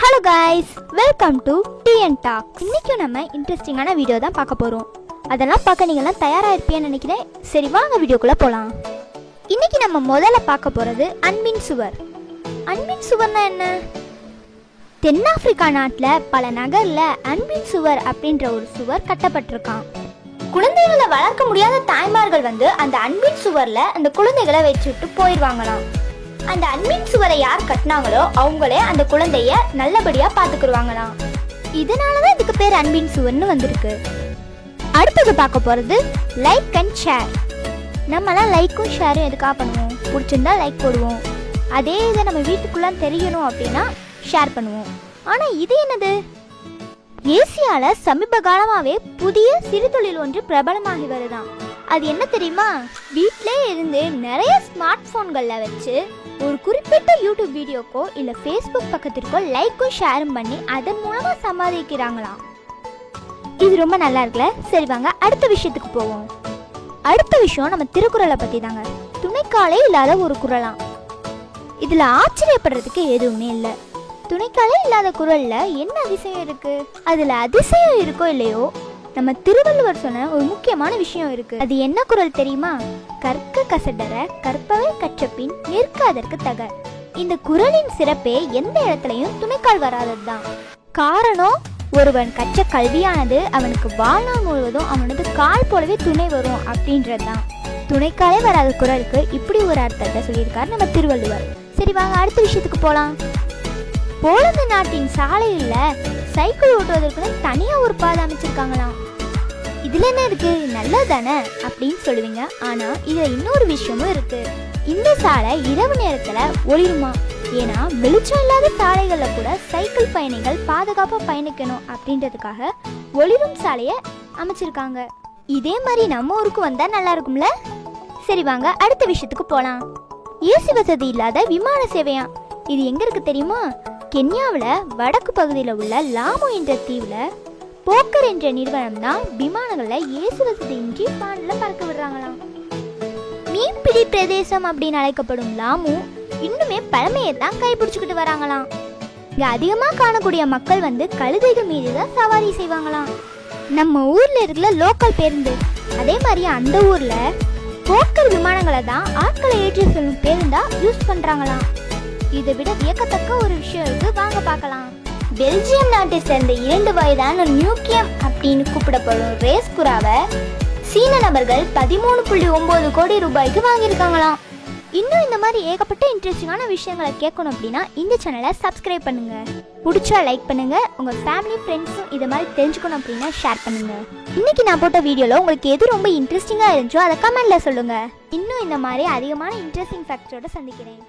Hello guys, welcome to TN Talk. இன்னைக்கு நம்ம இன்ட்ரெஸ்டிங்கான வீடியோ தான் பார்க்க போறோம். அதெல்லாம் பார்க்க நீங்களாம் தயாரா இருப்பீங்கன்னு நினைக்கிறேன். சரி வாங்க வீடியோக்குள்ள போலாம். இன்னைக்கு நம்ம முதல்ல பார்க்க போறது அன்பின் சுவர். அன்பின் சுவர்னா என்ன? தென்னாப்பிரிக்கா நாட்டில் பல நகர்ல அன்பின் சுவர் அப்படின்ற ஒரு சுவர் கட்டப்பட்டிருக்கான். குழந்தைகளை வளர்க்க முடியாத தாய்மார்கள் வந்து அந்த அன்பின் சுவர்ல அந்த குழந்தைகளை வச்சுட்டு போயிடுவாங்களாம். அந்த அன்பின் சுவரை யார் கட்டினாங்களோ அவங்களே அந்த குழந்தைய நல்லபடியா பாத்துக்குருவாங்களாம். இதனாலதான் இதுக்கு பேர் அன்பின் சுவர்னு வந்திருக்கு. அடுத்தது பார்க்க போறது லைக் அண்ட் ஷேர். நம்மலாம் லைக்கும் ஷேரும் எதுக்காக பண்ணுவோம்? பிடிச்சிருந்தா லைக் போடுவோம். அதே இதை நம்ம வீட்டுக்குள்ள தெரியணும் அப்படின்னா ஷேர் பண்ணுவோம். ஆனா இது என்னது? ஏசியால சமீப காலமாவே புதிய சிறு தொழில் ஒன்று பிரபலமாகி வருதான். அது என்ன தெரியுமா? வீட்டிலே இருந்து நிறைய ஸ்மார்ட் போன்கள்ல வச்சு ஒரு குறிப்பிட்ட யூடியூப் வீடியோக்கோ இல்ல ஃபேஸ்புக் பக்கத்திற்கோ லைக்கும் ஷேரும் பண்ணி அதன் மூலமா சம்பாதிக்கிறாங்களாம். இது ரொம்ப நல்லா இருக்குல்ல? சரி வாங்க அடுத்த விஷயத்துக்கு போவோம். அடுத்த விஷயம் நம்ம திருக்குறளை பத்தி தாங்க. துணைக்காலே இல்லாத ஒரு குறளாம். இதுல ஆச்சரியப்படுறதுக்கு எதுவுமே இல்லை. துணைக்காலே இல்லாத குறள்ல என்ன அதிசயம் இருக்கு? அதுல அதிசயம் இருக்கோ இல்லையோ, நம்ம திருவள்ளுவர் சொன்ன ஒரு முக்கியமான விஷயம் இருக்கு. அது என்ன குறள் தெரியுமா? கற்க கசடர கற்பவை கற்றபின் நிற்காதற்கு தக. இந்த குறளின் சிறப்பே எந்த இடத்துலயும் துணைக்கால் வராததுதான். காரணம், ஒருவன் கற்ற கல்வியானது அவனுக்கு வாழ்நாள் முழுவதும் அவனது கால் போலவே துணை வரும் அப்படின்றதுதான். துணைக்காலே வராத குறளுக்கு இப்படி ஒரு அர்த்தத்தை சொல்லியிருக்காரு நம்ம திருவள்ளுவர். சரி வாங்க அடுத்த விஷயத்துக்கு போலாம். போலந்து நாட்டின் சாலையில சைக்கிள் ஓட்டுவதற்கு தனியா ஒரு பாதை அமைச்சிருக்காங்களாம். இதுல என்ன இருக்கு? நல்லதானே அப்படின்னு சொல்லுவீங்க. ஆனா இதுல இன்னொரு விஷயமும் இருக்கு. இந்த சாலை இரவு நேரத்துல ஒளிருமா? ஏன்னா வெளிச்சம் இல்லாத சாலைகள்ல கூட சைக்கிள் பயணிகள் பாதுகாப்பா பயணிக்கணும் அப்படின்றதுக்காக ஒளிரும் சாலைய அமைச்சிருக்காங்க. இதே மாதிரி நம்ம ஊருக்கு வந்தா நல்லா இருக்கும்ல? சரி வாங்க அடுத்த விஷயத்துக்கு போலாம். ஏசி வசதி இல்லாத விமான சேவையா. இது எங்க இருக்கு தெரியுமா? கென்யாவில் வடக்கு பகுதியில் உள்ள லாமோ என்ற தீவில் போக்கர் என்ற நிறுவனம் தான் விமானங்களில் ஏசி வசதியின்றி வானில் பறக்க விடுறாங்களாம். மீன்பிடி பிரதேசம் அப்படின்னு அழைக்கப்படும் லாமோ இன்னுமே பழமையை தான் கைப்பிடிச்சுக்கிட்டு வராங்களாம். இங்கே அதிகமாக காணக்கூடிய மக்கள் வந்து கழுதைகள் மீது தான் சவாரி செய்வாங்களாம். நம்ம ஊரில் இருக்கிற லோக்கல் பேருந்து அதே மாதிரி அந்த ஊரில் போக்கர் விமானங்களை தான் ஆட்களை ஏற்றி செல்லும் பேருந்தா யூஸ் பண்ணுறாங்களாம். இதை விட வியக்கத்தக்க ஒரு விஷயம் இருக்கு, வாங்க பார்க்கலாம். பெல்ஜியம் நாட்டை சேர்ந்த 2 வயதான நியூக்கியம் அப்படின்னு கூப்பிடப்படும் ரேஸ் புறாவை சீன நபர்கள் 13.9 கோடி ரூபாய்க்கு வாங்கியிருக்காங்களாம். இன்னும் இந்த மாதிரி ஏகப்பட்ட இன்ட்ரெஸ்டிங்கான விஷயங்களை கேட்கணும் அப்படின்னா இந்த சேனலை சப்ஸ்கிரைப் பண்ணுங்க. பிடிச்சா லைக் பண்ணுங்க. உங்க ஃபேமிலி ஃப்ரெண்ட்ஸும் இதை மாதிரி தெரிஞ்சுக்கணும் அப்படின்னா ஷேர் பண்ணுங்க. இன்னைக்கு நான் போட்ட வீடியோல உங்களுக்கு எது ரொம்ப இன்ட்ரெஸ்டிங்கா இருந்துச்சோ அதை கமெண்ட்ல சொல்லுங்க. இன்னும் இந்த மாதிரி அதிகமான இன்ட்ரெஸ்டிங் ஃபேக்ட்ஸோட சந்திக்கிறேன்.